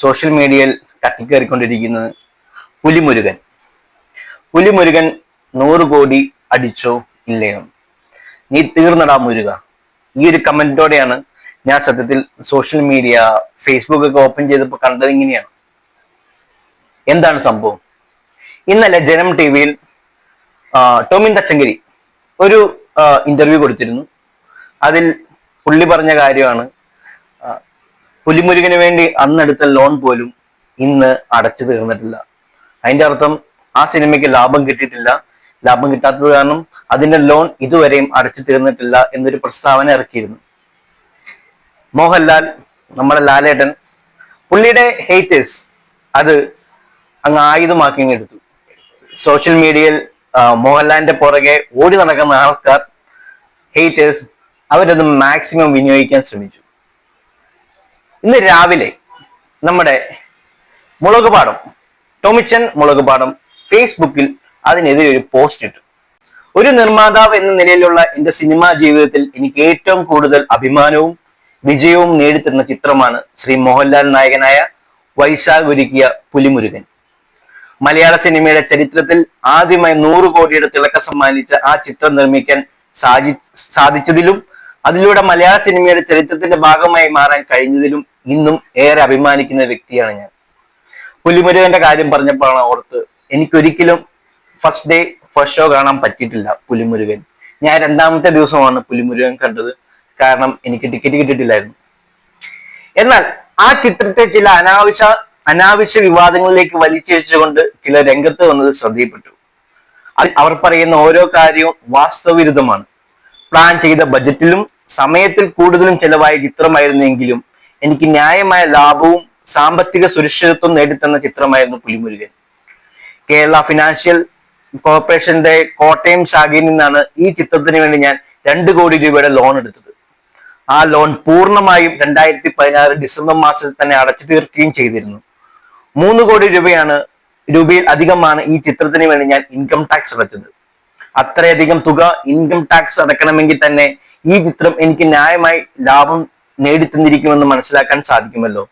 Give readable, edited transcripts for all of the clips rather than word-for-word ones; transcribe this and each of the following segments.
Social മീഡിയയിൽ തട്ടിക്കേറിക്കൊണ്ടിരിക്കുന്നത് പുലിമുരുകൻ. പുലിമുരുകൻ 100 കോടി അടിച്ചോ ഇല്ലയോ, നീ തീർന്നടാ മുരുക. ഈ ഒരു കമന്റോടെയാണ് ഞാൻ സത്യത്തിൽ സോഷ്യൽ മീഡിയ ഫേസ്ബുക്ക് ഒക്കെ ഓപ്പൺ ചെയ്തപ്പോൾ കണ്ടത് ഇങ്ങനെയാണ്. എന്താണ് സംഭവം? ഇന്നലെ ജനം ടിവിയിൽ ടോമിൻ തച്ചങ്കരി ഒരു ഇന്റർവ്യൂ കൊടുത്തിരുന്നു. അതിൽ പുള്ളി പറഞ്ഞ കാര്യമാണ്, പുലിമുരുകന് വേണ്ടി അന്നെടുത്ത ലോൺ പോലും ഇന്ന് അടച്ചു തീർന്നിട്ടില്ല. അതിന്റെ അർത്ഥം ആ സിനിമയ്ക്ക് ലാഭം കിട്ടിയിട്ടില്ല. ലാഭം കിട്ടാത്തത് കാരണം അതിന്റെ ലോൺ ഇതുവരെയും അടച്ചു തീർന്നിട്ടില്ല എന്നൊരു പ്രസ്താവന ഇറക്കിയിരുന്നു. മോഹൻലാൽ, നമ്മുടെ ലാലേട്ടൻ, പുള്ളിയുടെ ഹേറ്റേഴ്സ് അത് അങ്ങ് ആയുധമാക്കി എടുത്തു. സോഷ്യൽ മീഡിയയിൽ മോഹൻലാലിന്റെ പുറകെ ഓടി നടക്കുന്ന ആൾക്കാർ, ഹേറ്റേഴ്സ്, അവരത് മാക്സിമം വിനിയോഗിക്കാൻ ശ്രമിച്ചു. ഇന്ന് രാവിലെ നമ്മുടെ മുളകുപാടം, ടോമിച്ചൻ മുളകുപാടം ഫേസ്ബുക്കിൽ അതിനെതിരെ ഒരു പോസ്റ്റ് ഇട്ടു. ഒരു നിർമ്മാതാവ് എന്ന നിലയിലുള്ള എന്റെ സിനിമാ ജീവിതത്തിൽ എനിക്ക് ഏറ്റവും കൂടുതൽ അഭിമാനവും വിജയവും നേടിത്തരുന്ന ചിത്രമാണ് ശ്രീ മോഹൻലാൽ നായകനായ വൈശാഖ് ഒരുക്കിയ പുലിമുരുകൻ. മലയാള സിനിമയുടെ ചരിത്രത്തിൽ ആദ്യമായി 100 കോടിയുടെ തിളക്കം സമ്മാനിച്ച ആ ചിത്രം നിർമ്മിക്കാൻ സാധിച്ചതിലും അതിലൂടെ മലയാള സിനിമയുടെ ചരിത്രത്തിന്റെ ഭാഗമായി മാറാൻ കഴിഞ്ഞതിലും ഇന്നും ഏറെ അഭിമാനിക്കുന്ന വ്യക്തിയാണ് ഞാൻ. പുലിമുരുകന്റെ കാര്യം പറഞ്ഞപ്പോഴാണ് ഓർത്ത്, എനിക്കൊരിക്കലും ഫസ്റ്റ് ഡേ ഫസ്റ്റ് ഷോ കാണാൻ പറ്റിയിട്ടില്ല പുലിമുരുകൻ. ഞാൻ 2ാമത്തെ ദിവസമാണ് പുലിമുരുകൻ കണ്ടത്. കാരണം എനിക്ക് ടിക്കറ്റ് കിട്ടിയിട്ടില്ലായിരുന്നു. എന്നാൽ ആ ചിത്രത്തെ ചില അനാവശ്യ വിവാദങ്ങളിലേക്ക് വലിച്ചിഴച്ചുകൊണ്ട് ചില രംഗത്ത് വന്നത് ശ്രദ്ധയിൽപ്പെട്ടു. അവർ പറയുന്ന ഓരോ കാര്യവും വാസ്തവവിരുദ്ധമാണ്. പ്ലാൻ ചെയ്ത ബജറ്റിലും സമയത്തിൽ കൂടുതലും ചെലവായ ചിത്രമായിരുന്നെങ്കിലും എനിക്ക് ന്യായമായ ലാഭവും സാമ്പത്തിക സുരക്ഷിതത്വം നേടിത്തന്ന ചിത്രമായിരുന്നു പുലിമുരുകൻ. കേരള ഫിനാൻഷ്യൽ കോർപ്പറേഷന്റെ കോട്ടയം ശാഖയിൽ നിന്നാണ് ഈ ചിത്രത്തിന് വേണ്ടി ഞാൻ 2 കോടി രൂപയുടെ ലോൺ എടുത്തത്. ആ ലോൺ പൂർണ്ണമായും 2016 ഡിസംബർ മാസത്തിൽ തന്നെ അടച്ചു തീർക്കുകയും ചെയ്തിരുന്നു. 3 കോടി രൂപയിൽ അധികമാണ് ഈ ചിത്രത്തിന് വേണ്ടി ഞാൻ ഇൻകം ടാക്സ് അടച്ചത്. അത്രയധികം തുക ഇൻകം ടാക്സ് അടക്കണമെങ്കിൽ തന്നെ ഈ ചിത്രം എനിക്ക് ന്യായമായി ലാഭം നേടിത്തന്നിരിക്കുമെന്ന് മനസ്സിലാക്കാൻ സാധിക്കുമല്ലോ.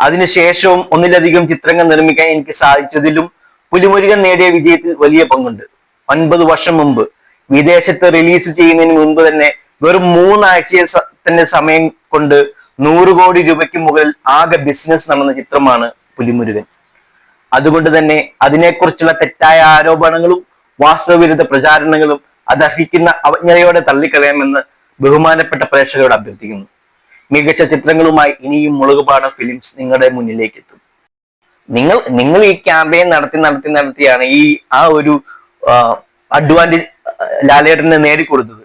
അതിനുശേഷവും ഒന്നിലധികം ചിത്രങ്ങൾ നിർമ്മിക്കാൻ എനിക്ക് സാധിച്ചതിലും പുലിമുരുകൻ നേടിയ വിജയത്തിൽ വലിയ പങ്കുണ്ട്. 9 വർഷം മുമ്പ് വിദേശത്ത് റിലീസ് ചെയ്യുന്നതിന് മുമ്പ് തന്നെ വെറും 3 ആഴ്ചയുടെ സമയം കൊണ്ട് 100 കോടി രൂപയ്ക്ക് മുകളിൽ ആകെ ബിസിനസ് നടന്ന ചിത്രമാണ് പുലിമുരുകൻ. അതുകൊണ്ട് തന്നെ അതിനെക്കുറിച്ചുള്ള തെറ്റായ ആരോപണങ്ങളും വാസ്തവവിരുദ്ധ പ്രചാരണങ്ങളും അതർഹിക്കുന്ന അവജ്ഞയോടെ തള്ളിക്കളയാമെന്ന് ബഹുമാനപ്പെട്ട പ്രേക്ഷകരോട് അഭ്യർത്ഥിക്കുന്നു. മികച്ച ചിത്രങ്ങളുമായി ഇനിയും മുളകുപാടം ഫിലിംസ് നിങ്ങളുടെ മുന്നിലേക്ക് എത്തും. നിങ്ങൾ ഈ ക്യാമ്പയിൻ നടത്തിയാണ് ആ ഒരു അഡ്വാൻറ്റേജ് ലാലേട്ടനെ നേടിക്കൊടുത്തത്.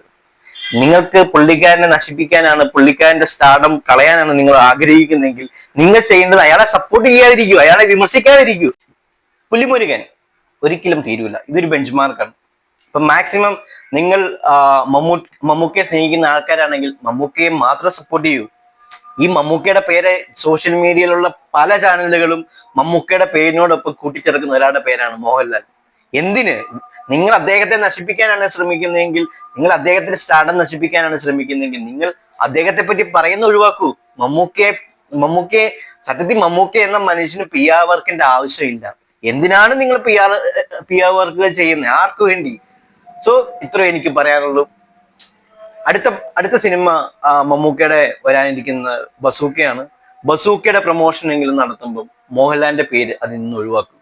നിങ്ങൾക്ക് പുള്ളിക്കാരനെ നശിപ്പിക്കാനാണ്, പുള്ളിക്കാരന്റെ സ്റ്റാർഡം കളയാനാണ് നിങ്ങൾ ആഗ്രഹിക്കുന്നെങ്കിൽ നിങ്ങൾ ചെയ്യേണ്ടത് അയാളെ സപ്പോർട്ട് ചെയ്യാതിരിക്കൂ, അയാളെ വിമർശിക്കാതിരിക്കൂ. പുലിമുരുകൻ ഒരിക്കലും തീരൂല. ഇതൊരു ബെഞ്ച് മാർക്കാണ്. ഇപ്പൊ മാക്സിമം നിങ്ങൾ മമ്മൂക്കയെ സ്നേഹിക്കുന്ന ആൾക്കാരാണെങ്കിൽ മമ്മൂക്കയെ മാത്രം സപ്പോർട്ട് ചെയ്യൂ. ഈ മമ്മൂക്കയുടെ പേര് സോഷ്യൽ മീഡിയയിലുള്ള പല ചാനലുകളും മമ്മൂക്കയുടെ പേരിനോടൊപ്പം കൂട്ടിച്ചേർക്കുന്ന ഒരാളുടെ പേരാണ് മോഹൻലാൽ. എന്തിന്? നിങ്ങൾ അദ്ദേഹത്തെ നശിപ്പിക്കാനാണ് ശ്രമിക്കുന്നതെങ്കിൽ, നിങ്ങൾ അദ്ദേഹത്തിന്റെ സ്റ്റാർഡം നശിപ്പിക്കാനാണ് ശ്രമിക്കുന്നതെങ്കിൽ നിങ്ങൾ അദ്ദേഹത്തെ പറ്റി പറയുന്ന ഒഴിവാക്കൂ. മമ്മൂക്കയെ സത്യത്തിൽ മമ്മൂക്ക എന്ന മനുഷ്യന് PR വർക്കിന്റെ ആവശ്യമില്ല. എന്തിനാണ് നിങ്ങൾ PR വർക്കുകൾ ചെയ്യുന്നത്? ആർക്കു വേണ്ടി? സോ ഇത്രയും എനിക്ക് പറയാനുള്ളൂ. അടുത്ത സിനിമ മമ്മൂക്കയുടെ വരാനിരിക്കുന്ന ബസൂക്കയാണ്. ബസൂക്കയുടെ പ്രൊമോഷൻ എങ്കിലും നടത്തുമ്പോൾ മോഹൻലാലിന്റെ പേര് അതിൽ നിന്ന് ഒഴിവാക്കും.